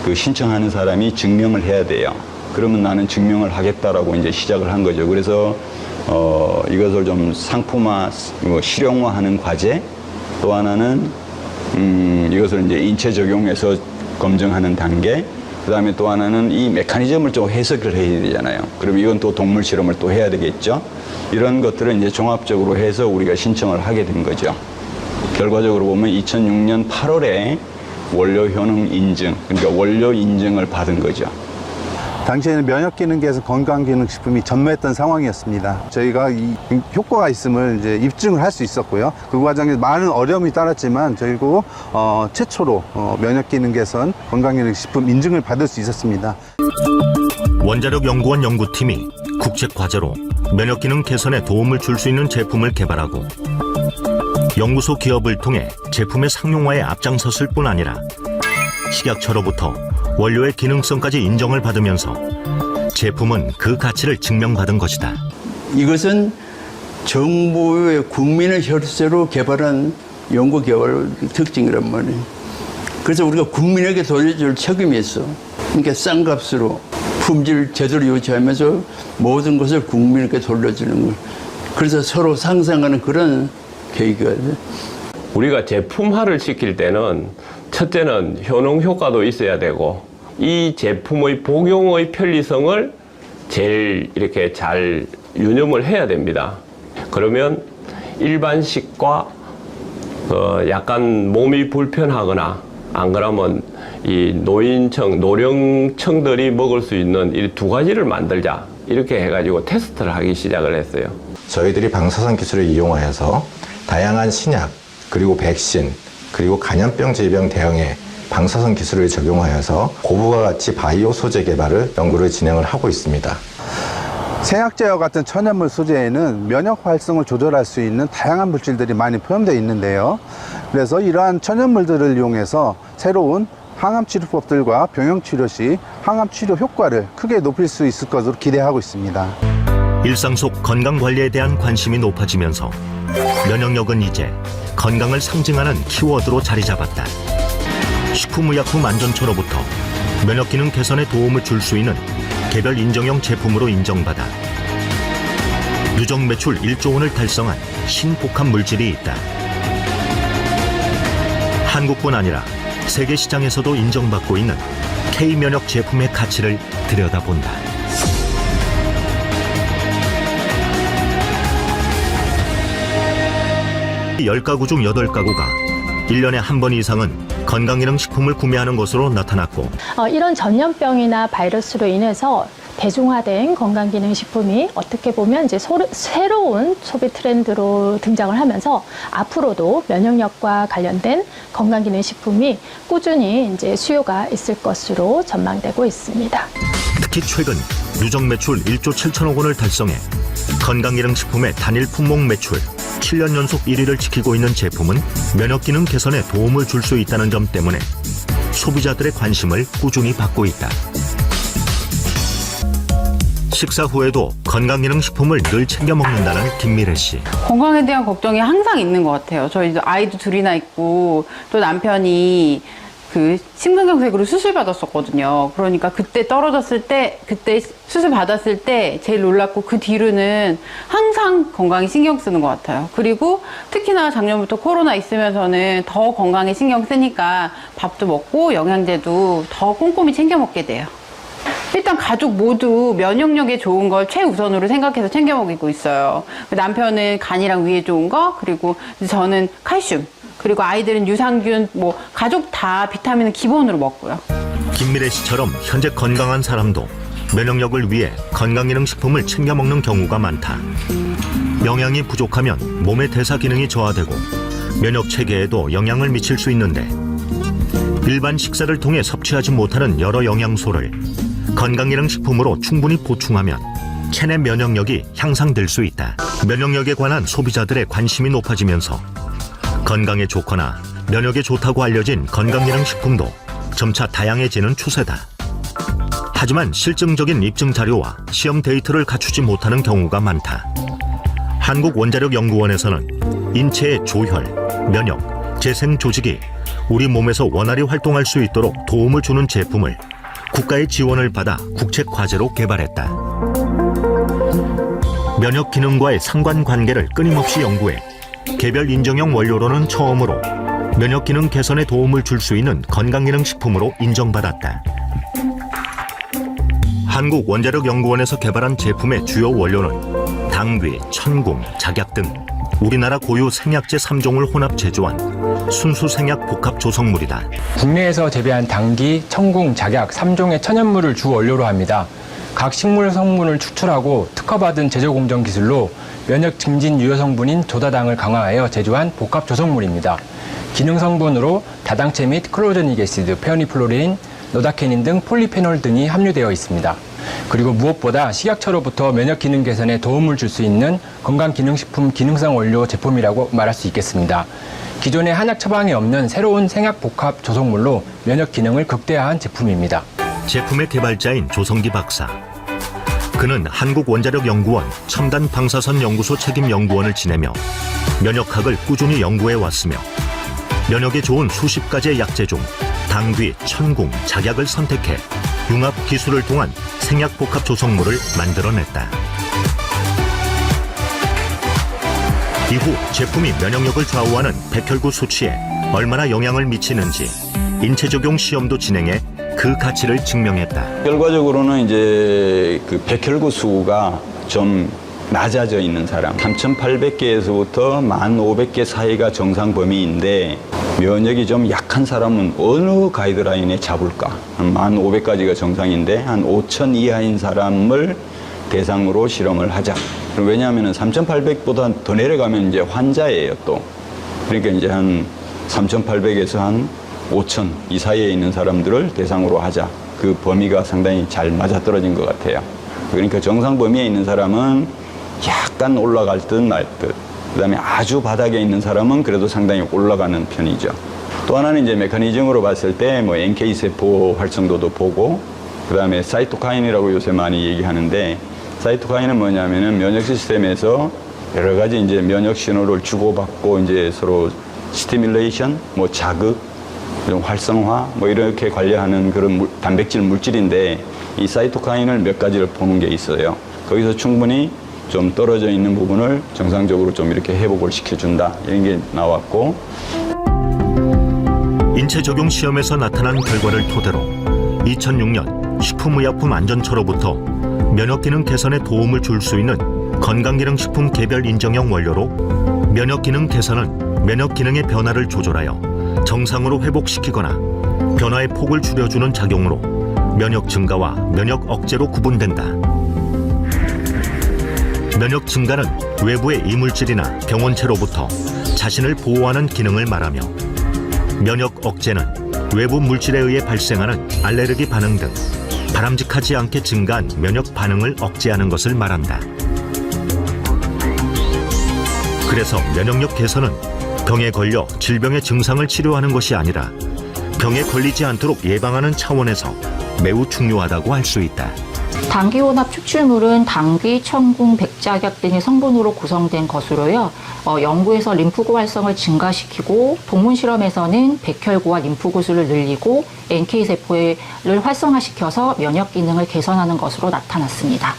S6: 그 신청하는 사람이 증명을 해야 돼요. 그러면 나는 증명을 하겠다라고 이제 시작을 한 거죠. 그래서 이것을 좀 상품화, 실용화하는 과제, 또 하나는 이것을 이제 인체 적용해서 검증하는 단계, 그 다음에 또 하나는 이 메커니즘을 좀 해석을 해야 되잖아요. 그럼 이건 또 동물 실험을 또 해야 되겠죠. 이런 것들을 이제 종합적으로 해서 우리가 신청을 하게 된 거죠. 결과적으로 보면 2006년 8월에 원료 효능 인증, 그러니까 원료 인증을 받은 거죠.
S9: 당시에는 면역기능 개선 건강기능식품이 전무했던 상황이었습니다. 저희가 이 효과가 있음을 이제 입증을 할 수 있었고요. 그 과정에 많은 어려움이 따랐지만 저희고 최초로 면역기능 개선 건강기능식품 인증을 받을 수 있었습니다.
S1: 원자력연구원 연구팀이 국제과제로 면역기능 개선에 도움을 줄 수 있는 제품을 개발하고 연구소 기업을 통해 제품의 상용화에 앞장섰을 뿐 아니라 식약처로부터 원료의 기능성까지 인정을 받으면서 제품은 그 가치를 증명받은 것이다.
S8: 이것은 정부의 국민의 혈세로 개발한 연구 개발 특징이란 말이에요. 그래서 우리가 국민에게 돌려줄 책임이 있어. 그러니까 싼 값으로 품질 제대로 유지하면서 모든 것을 국민에게 돌려주는 걸. 그래서 서로 상생하는 그런 계기가 돼.
S10: 우리가 제품화를 시킬 때는 첫째는 효능 효과도 있어야 되고 이 제품의 복용의 편리성을 제일 이렇게 잘 유념을 해야 됩니다. 그러면 일반식과 약간 몸이 불편하거나 안 그러면 이 노령층들이 먹을 수 있는 이 두 가지를 만들자, 이렇게 해가지고 테스트를 하기 시작을 했어요.
S11: 저희들이 방사선 기술을 이용하여서 다양한 신약, 그리고 백신, 그리고 감염병 질병 대응에 방사선 기술을 적용하여서 고부가 가치 바이오 소재 개발을 연구를 진행을 하고 있습니다.
S9: 생약제와 같은 천연물 소재에는 면역 활성을 조절할 수 있는 다양한 물질들이 많이 포함되어 있는데요. 그래서 이러한 천연물들을 이용해서 새로운 항암 치료법들과 병용 치료 시 항암 치료 효과를 크게 높일 수 있을 것으로 기대하고 있습니다.
S1: 일상 속 건강 관리에 대한 관심이 높아지면서 면역력은 이제 건강을 상징하는 키워드로 자리 잡았다. 식품의약품안전처로부터 면역기능 개선에 도움을 줄 수 있는 개별 인정형 제품으로 인정받아 누적 매출 1조 원을 달성한 신복합 물질이 있다. 한국뿐 아니라 세계 시장에서도 인정받고 있는 K면역 제품의 가치를 들여다본다. 이 10가구 중 8가구가 1년에 한 번 이상은 건강기능식품을 구매하는 것으로 나타났고,
S5: 이런 전염병이나 바이러스로 인해서 대중화된 건강기능식품이 어떻게 보면 이제 새로운 소비 트렌드로 등장을 하면서 앞으로도 면역력과 관련된 건강기능식품이 꾸준히 이제 수요가 있을 것으로 전망되고 있습니다.
S1: 특히 최근 누적 매출 1조 7천억 원을 달성해 건강기능식품의 단일 품목 매출 7년 연속 1위를 지키고 있는 제품은 면역기능 개선에 도움을 줄 수 있다는 점 때문에 소비자들의 관심을 꾸준히 받고 있다. 식사 후에도 건강기능식품을 늘 챙겨 먹는다는 김미래 씨.
S12: 건강에 대한 걱정이 항상 있는 것 같아요. 저희 아이도 둘이나 있고 또 남편이 그 심근경색으로 수술 받았었거든요. 그러니까 그때 떨어졌을 때, 그때 수술 받았을 때 제일 놀랐고 그 뒤로는 항상 건강에 신경 쓰는 것 같아요. 그리고 특히나 작년부터 코로나 있으면서는 더 건강에 신경 쓰니까 밥도 먹고 영양제도 더 꼼꼼히 챙겨 먹게 돼요. 일단 가족 모두 면역력에 좋은 걸 최우선으로 생각해서 챙겨 먹이고 있어요. 남편은 간이랑 위에 좋은 거, 그리고 저는 칼슘, 그리고 아이들은 유산균, 가족 다 비타민은 기본으로 먹고요.
S1: 김미래 씨처럼 현재 건강한 사람도 면역력을 위해 건강기능식품을 챙겨 먹는 경우가 많다. 영양이 부족하면 몸의 대사 기능이 저하되고 면역 체계에도 영향을 미칠 수 있는데, 일반 식사를 통해 섭취하지 못하는 여러 영양소를 건강기능식품으로 충분히 보충하면 체내 면역력이 향상될 수 있다. 면역력에 관한 소비자들의 관심이 높아지면서 건강에 좋거나 면역에 좋다고 알려진 건강기능식품도 점차 다양해지는 추세다. 하지만 실증적인 입증 자료와 시험 데이터를 갖추지 못하는 경우가 많다. 한국원자력연구원에서는 인체의 조혈, 면역, 재생 조직이 우리 몸에서 원활히 활동할 수 있도록 도움을 주는 제품을 국가의 지원을 받아 국책 과제로 개발했다. 면역 기능과의 상관관계를 끊임없이 연구해 개별 인정형 원료로는 처음으로 면역 기능 개선에 도움을 줄 수 있는 건강기능식품으로 인정받았다. 한국원자력연구원에서 개발한 제품의 주요 원료는 당귀, 천궁, 작약 등 우리나라 고유 생약제 3종을 혼합 제조한 순수 생약 복합 조성물이다.
S13: 국내에서 재배한 당귀, 천궁, 작약 3종의 천연물을 주 원료로 합니다. 각 식물 성분을 추출하고 특허받은 제조 공정 기술로 면역 증진 유효 성분인 조다당을 강화하여 제조한 복합 조성물입니다. 기능 성분으로 다당체 및 클로제닉 애시드, 페오니플로린, 노다케닌 등 폴리페놀 등이 함유되어 있습니다. 그리고 무엇보다 식약처로부터 면역 기능 개선에 도움을 줄 수 있는 건강기능식품 기능성 원료 제품이라고 말할 수 있겠습니다. 기존의 한약 처방에 없는 새로운 생약 복합 조성물로 면역 기능을 극대화한 제품입니다.
S1: 제품의 개발자인 조성기 박사. 그는 한국원자력연구원 첨단 방사선 연구소 책임 연구원을 지내며 면역학을 꾸준히 연구해 왔으며 면역에 좋은 수십 가지의 약재 중 당귀, 천궁, 작약을 선택해 융합 기술을 통한 생약 복합 조성물을 만들어냈다. 이후 제품이 면역력을 좌우하는 백혈구 수치에 얼마나 영향을 미치는지 인체 적용 시험도 진행해 그 가치를 증명했다.
S6: 결과적으로는 이제 그 백혈구 수가 좀 낮아져 있는 사람, 3,800개에서부터 1,500개 사이가 정상 범위인데 면역이 좀 약한 사람은 어느 가이드라인에 잡을까? 한 1,500까지가 정상인데 한 5,000 이하인 사람을 대상으로 실험을 하자. 왜냐하면 3,800보다 더 내려가면 이제 환자예요, 또. 그러니까 이제 한 3,800에서 한 5,000 이 사이에 있는 사람들을 대상으로 하자. 그 범위가 상당히 잘 맞아떨어진 것 같아요. 그러니까 정상 범위에 있는 사람은 약간 올라갈 듯 말 듯. 그다음에 아주 바닥에 있는 사람은 그래도 상당히 올라가는 편이죠. 또 하나는 이제 메커니즘으로 봤을 때 뭐 NK 세포 활성도도 보고, 그다음에 사이토카인이라고 요새 많이 얘기하는데, 사이토카인은 뭐냐면은 면역 시스템에서 여러 가지 이제 면역 신호를 주고받고 이제 서로 스티뮬레이션, 뭐 자극, 좀 활성화, 뭐 이렇게 관리하는 그런 단백질 물질인데, 이 사이토카인을 몇 가지를 보는 게 있어요. 거기서 충분히 좀 떨어져 있는 부분을 정상적으로 좀 이렇게 회복을 시켜준다, 이런 게 나왔고.
S1: 인체 적용 시험에서 나타난 결과를 토대로 2006년 식품의약품안전처로부터 면역기능 개선에 도움을 줄 수 있는 건강기능식품 개별 인정형 원료로 면역기능 개선은 면역기능의 변화를 조절하여 정상으로 회복시키거나 변화의 폭을 줄여주는 작용으로 면역 증가와 면역 억제로 구분된다. 면역 증가는 외부의 이물질이나 병원체로부터 자신을 보호하는 기능을 말하며, 면역 억제는 외부 물질에 의해 발생하는 알레르기 반응 등 바람직하지 않게 증가한 면역 반응을 억제하는 것을 말한다. 그래서 면역력 개선은 병에 걸려 질병의 증상을 치료하는 것이 아니라 병에 걸리지 않도록 예방하는 차원에서 매우 중요하다고 할 수 있다.
S4: 당귀 혼합 추출물은 당귀, 천궁, 백작약 등의 성분으로 구성된 것으로요. 연구에서 림프구 활성을 증가시키고, 동물 실험에서는 백혈구와 림프구수를 늘리고 NK세포를 활성화시켜서 면역 기능을 개선하는 것으로 나타났습니다.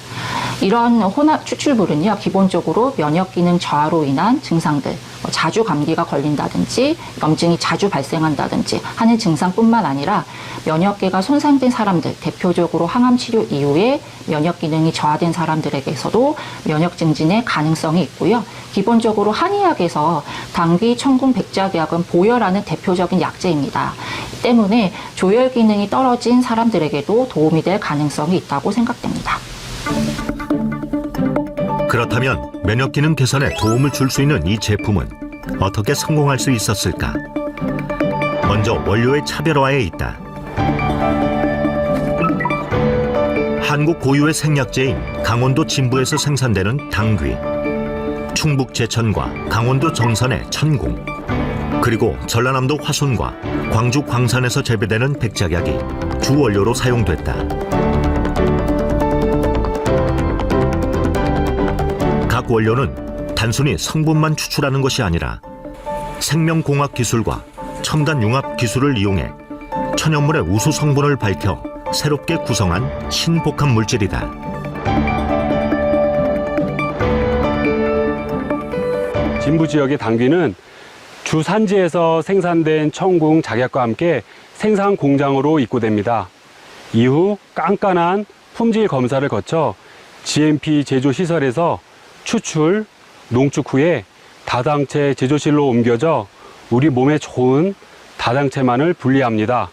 S4: 이런 혼합 추출물은요, 기본적으로 면역 기능 저하로 인한 증상들, 자주 감기가 걸린다든지 염증이 자주 발생한다든지 하는 증상뿐만 아니라 면역계가 손상된 사람들, 대표적으로 항암 치료 이후에 면역 기능이 저하된 사람들에게서도 면역 증진의 가능성이 있고요. 기본적으로 한의학에서 당귀, 천궁, 백작약은 보혈하는 대표적인 약재입니다. 때문에 조혈 기능이 떨어진 사람들에게도 도움이 될 가능성이 있다고 생각됩니다.
S1: 그렇다면 면역 기능 개선에 도움을 줄 수 있는 이 제품은 어떻게 성공할 수 있었을까? 먼저 원료의 차별화에 있다. 한국 고유의 생약제인 강원도 진부에서 생산되는 당귀, 충북 제천과 강원도 정선의 천궁, 그리고 전라남도 화순과 광주 광산에서 재배되는 백작약이 주 원료로 사용됐다. 각 원료는 단순히 성분만 추출하는 것이 아니라 생명공학 기술과 첨단 융합 기술을 이용해 천연물의 우수 성분을 밝혀 새롭게 구성한 신복합 물질이다.
S14: 진부 지역의 당귀는 주 산지에서 생산된 천궁 작약과 함께 생산 공장으로 입고됩니다. 이후 깐깐한 품질 검사를 거쳐 GMP 제조 시설에서 추출, 농축 후에 다당체 제조실로 옮겨져 우리 몸에 좋은 다당체만을 분리합니다.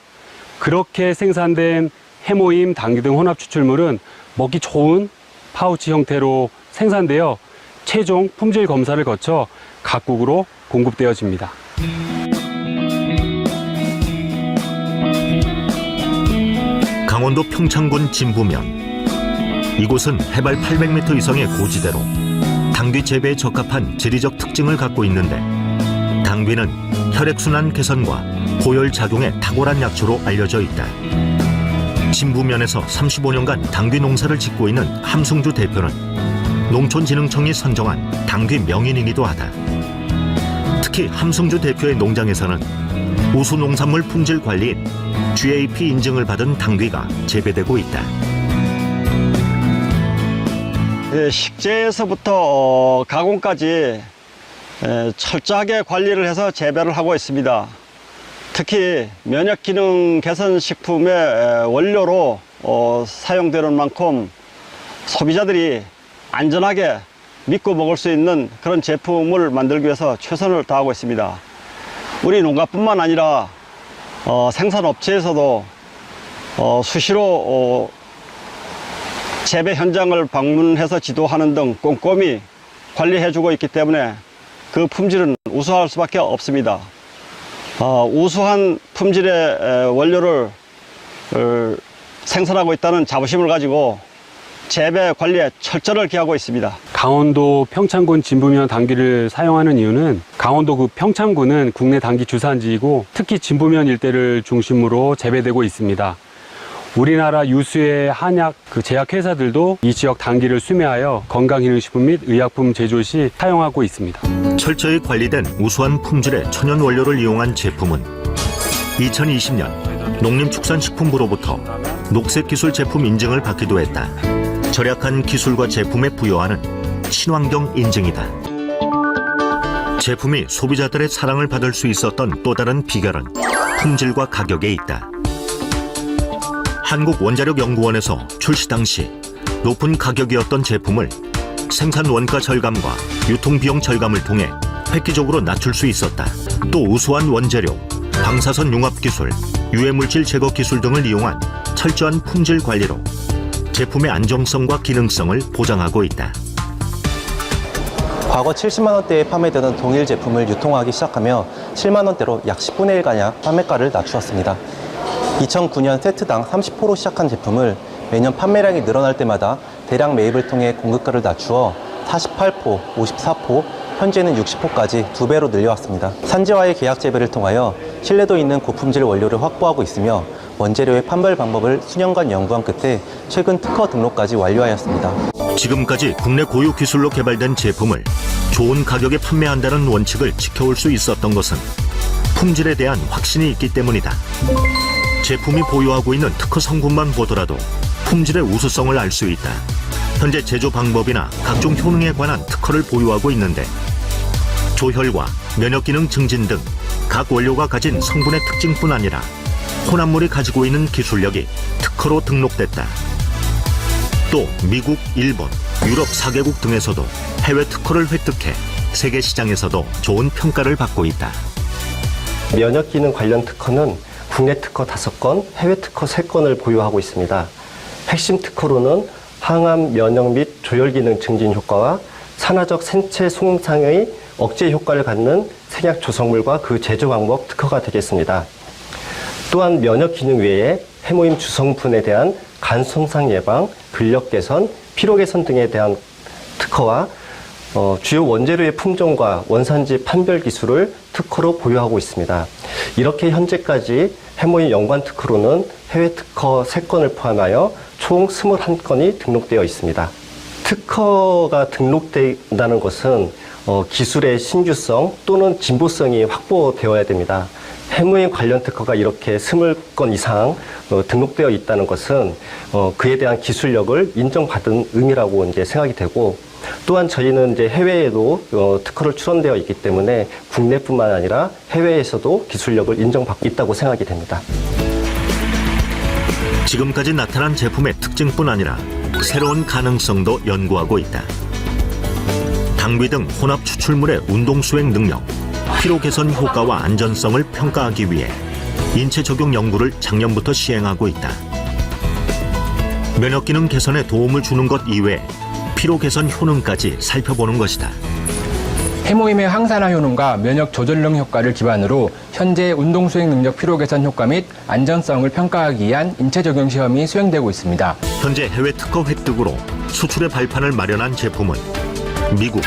S14: 그렇게 생산된 해모임, 당귀 등 혼합 추출물은 먹기 좋은 파우치 형태로 생산되어 최종 품질 검사를 거쳐 각국으로 공급되어집니다.
S1: 강원도 평창군 진부면. 이곳은 해발 800m 이상의 고지대로 당귀 재배에 적합한 지리적 특징을 갖고 있는데, 당귀는 혈액순환 개선과 고열 작용에 탁월한 약초로 알려져 있다. 진부면에서 35년간 당귀 농사를 짓고 있는 함승주 대표는 농촌진흥청이 선정한 당귀 명인이기도 하다. 특히 함승주 대표의 농장에서는 우수 농산물 품질 관리인 GAP 인증을 받은 당귀가 재배되고 있다.
S15: 식재에서부터 가공까지 철저하게 관리를 해서 재배를 하고 있습니다. 특히 면역기능 개선 식품의 원료로 사용되는 만큼 소비자들이 안전하게 믿고 먹을 수 있는 그런 제품을 만들기 위해서 최선을 다하고 있습니다. 우리 농가뿐만 아니라 생산업체에서도 수시로 재배 현장을 방문해서 지도하는 등 꼼꼼히 관리해주고 있기 때문에 그 품질은 우수할 수밖에 없습니다. 우수한 품질의 원료를 생산하고 있다는 자부심을 가지고 재배 관리에 철저를 기하고 있습니다.
S14: 강원도 평창군 진부면 당귀를 사용하는 이유는 강원도 그 평창군은 국내 당귀 주산지이고 특히 진부면 일대를 중심으로 재배되고 있습니다. 우리나라 유수의 한약 제약회사들도 이 지역 당귀를 수매하여 건강기능식품 및 의약품 제조 시 사용하고 있습니다.
S1: 철저히 관리된 우수한 품질의 천연 원료를 이용한 제품은 2020년 농림축산식품부로부터 녹색기술 제품 인증을 받기도 했다. 절약한 기술과 제품에 부여하는 친환경 인증이다. 제품이 소비자들의 사랑을 받을 수 있었던 또 다른 비결은 품질과 가격에 있다. 한국원자력연구원에서 출시 당시 높은 가격이었던 제품을 생산 원가 절감과 유통비용 절감을 통해 획기적으로 낮출 수 있었다. 또 우수한 원재료, 방사선 융합 기술, 유해물질 제거 기술 등을 이용한 철저한 품질 관리로 제품의 안정성과 기능성을 보장하고 있다.
S16: 과거 70만 원대에 판매되던 동일 제품을 유통하기 시작하며 7만 원대로 약 10분의 1가량 판매가를 낮추었습니다. 2009년 세트당 30포로 시작한 제품을 매년 판매량이 늘어날 때마다 대량 매입을 통해 공급가를 낮추어 48포, 54포, 현재는 60포까지 2배로 늘려왔습니다. 산지와의 계약 재배를 통하여 신뢰도 있는 고품질 원료를 확보하고 있으며 원재료의 판별 방법을 수년간 연구한 끝에 최근 특허 등록까지 완료하였습니다.
S1: 지금까지 국내 고유 기술로 개발된 제품을 좋은 가격에 판매한다는 원칙을 지켜올 수 있었던 것은 품질에 대한 확신이 있기 때문이다. 제품이 보유하고 있는 특허 성분만 보더라도 품질의 우수성을 알 수 있다. 현재 제조 방법이나 각종 효능에 관한 특허를 보유하고 있는데 조혈과 면역기능 증진 등 각 원료가 가진 성분의 특징뿐 아니라 혼합물이 가지고 있는 기술력이 특허로 등록됐다. 또 미국, 일본, 유럽 4개국 등에서도 해외 특허를 획득해 세계 시장에서도 좋은 평가를 받고 있다.
S16: 면역기능 관련 특허는 국내 특허 5건, 해외 특허 3건을 보유하고 있습니다. 핵심 특허로는 항암, 면역 및 조혈기능 증진 효과와 산화적 생체 손상의 억제 효과를 갖는 생약 조성물과 그 제조 방법 특허가 되겠습니다. 또한 면역 기능 외에 해모임 주성분에 대한 간 손상 예방, 근력 개선, 피로 개선 등에 대한 특허와 주요 원재료의 품종과 원산지 판별 기술을 특허로 보유하고 있습니다. 이렇게 현재까지 해모임 연관 특허로는 해외 특허 3건을 포함하여 총 21건이 등록되어 있습니다. 특허가 등록된다는 것은 기술의 신규성 또는 진보성이 확보되어야 됩니다. 해모임 관련 특허가 이렇게 20건 이상 등록되어 있다는 것은 그에 대한 기술력을 인정받은 의미라고 이제 생각이 되고, 또한 저희는 이제 해외에도 특허를 출원되어 있기 때문에 국내뿐만 아니라 해외에서도 기술력을 인정받고 있다고 생각이 됩니다.
S1: 지금까지 나타난 제품의 특징뿐 아니라 새로운 가능성도 연구하고 있다. 당귀 등 혼합 추출물의 운동 수행 능력, 피로 개선 효과와 안전성을 평가하기 위해 인체 적용 연구를 작년부터 시행하고 있다. 면역 기능 개선에 도움을 주는 것 이외에 피로 개선 효능까지 살펴보는 것이다.
S13: 해모임의 항산화 효능과 면역 조절능 효과를 기반으로 현재 운동 수행 능력 피로 개선 효과 및 안전성을 평가하기 위한 인체 적용 시험이 수행되고 있습니다.
S1: 현재 해외 특허 획득으로 수출의 발판을 마련한 제품은 미국,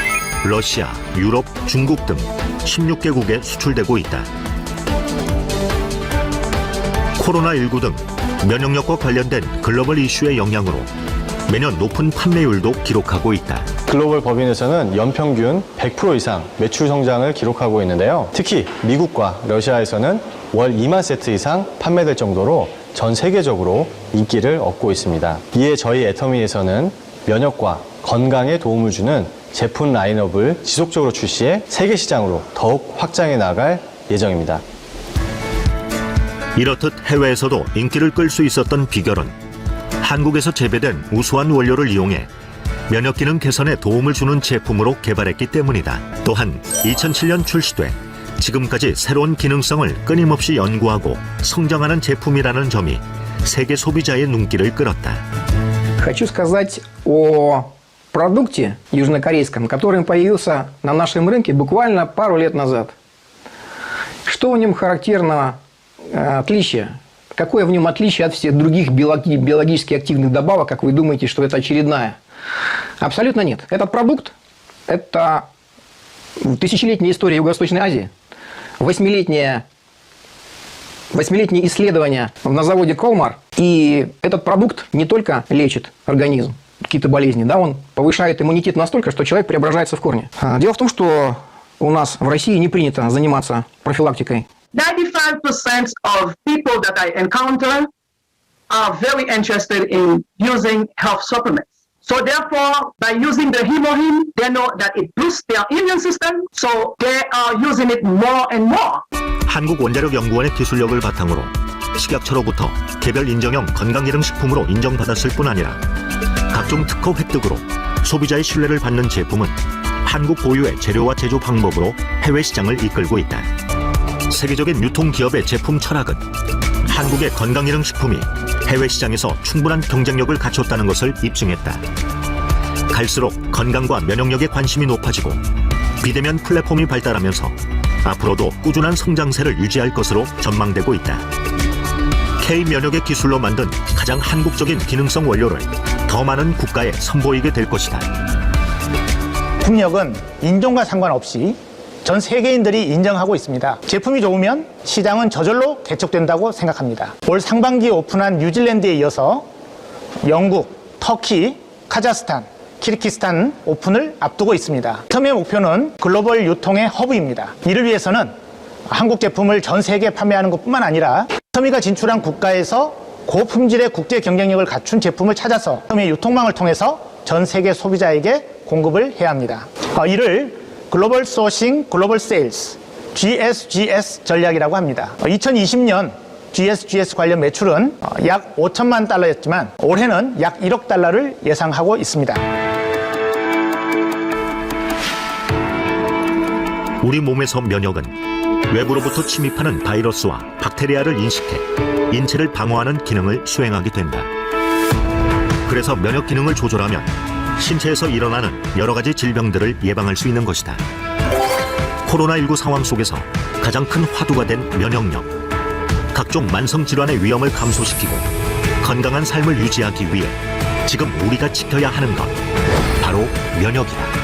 S1: 러시아, 유럽, 중국 등 16개국에 수출되고 있다. 코로나19 등 면역력과 관련된 글로벌 이슈의 영향으로 매년 높은 판매율도 기록하고 있다.
S17: 글로벌 법인에서는 연평균 100% 이상 매출 성장을 기록하고 있는데요. 특히 미국과 러시아에서는 월 2만 세트 이상 판매될 정도로 전 세계적으로 인기를 얻고 있습니다. 이에 저희 애터미에서는 면역과 건강에 도움을 주는 제품 라인업을 지속적으로 출시해 세계 시장으로 더욱 확장해 나갈 예정입니다.
S1: 이렇듯 해외에서도 인기를 끌 수 있었던 비결은 한국에서 재배된 우수한 원료를 이용해 면역 기능 개선에 도움을 주는 제품으로 개발했기 때문이다. 또한 2007년 출시돼 지금까지 새로운 기능성을 끊임없이 연구하고 성장하는 제품이라는 점이 세계 소비자의 눈길을 끌었다.
S18: Хочу сказать о продукте южнокорейском, который появился на нашем рынке буквально пару лет назад. Что в нем характерного отличия? Какое в нем отличие от всех других биологически активных добавок, как вы думаете, что это очередная? Абсолютно нет. Этот продукт – это тысячелетняя история Юго-Восточной Азии, восьмилетние исследования на заводе Колмар. И этот продукт не только лечит организм, какие-то болезни, да, он повышает иммунитет настолько, что человек преображается в корне. Дело в том, что у нас в России не принято заниматься профилактикой.
S19: 95% of people that I encounter are very interested in using health supplements. So therefore, by using the Hemohim, they know that it boosts their immune system, so they are using it more and more.
S1: 한국원자력연구원의 기술력을 바탕으로 식약처로부터 개별 인정형 건강기능식품으로 인정받았을 뿐 아니라 각종 특허 획득으로 소비자의 신뢰를 받는 제품은 한국 고유의 재료와 제조 방법으로 해외 시장을 이끌고 있다. 세계적인 유통기업의 제품 철학은 한국의 건강기능식품이 해외 시장에서 충분한 경쟁력을 갖췄다는 것을 입증했다. 갈수록 건강과 면역력에 관심이 높아지고 비대면 플랫폼이 발달하면서 앞으로도 꾸준한 성장세를 유지할 것으로 전망되고 있다. K-면역의 기술로 만든 가장 한국적인 기능성 원료를 더 많은 국가에 선보이게 될 것이다.
S20: 품력은 인종과 상관없이 전 세계인들이 인정하고 있습니다. 제품이 좋으면 시장은 저절로 개척된다고 생각합니다. 올 상반기에 오픈한 뉴질랜드에 이어서 영국, 터키, 카자흐스탄, 키르기스탄 오픈을 앞두고 있습니다. 처음의 목표는 글로벌 유통의 허브입니다. 이를 위해서는 한국 제품을 전 세계에 판매하는 것뿐만 아니라 터미가 진출한 국가에서 고품질의 국제 경쟁력을 갖춘 제품을 찾아서 터미의 유통망을 통해서 전 세계 소비자에게 공급을 해야 합니다. 이를 글로벌 소싱, 글로벌 세일스, GSGS 전략이라고 합니다. 2020년 GSGS 관련 매출은 약 5천만 달러였지만 올해는 약 1억 달러를 예상하고 있습니다.
S1: 우리 몸에서 면역은 외부로부터 침입하는 바이러스와 박테리아를 인식해 인체를 방어하는 기능을 수행하게 된다. 그래서 면역 기능을 조절하면 신체에서 일어나는 여러 가지 질병들을 예방할 수 있는 것이다. 코로나19 상황 속에서 가장 큰 화두가 된 면역력. 각종 만성 질환의 위험을 감소시키고 건강한 삶을 유지하기 위해 지금 우리가 지켜야 하는 것 바로 면역이다.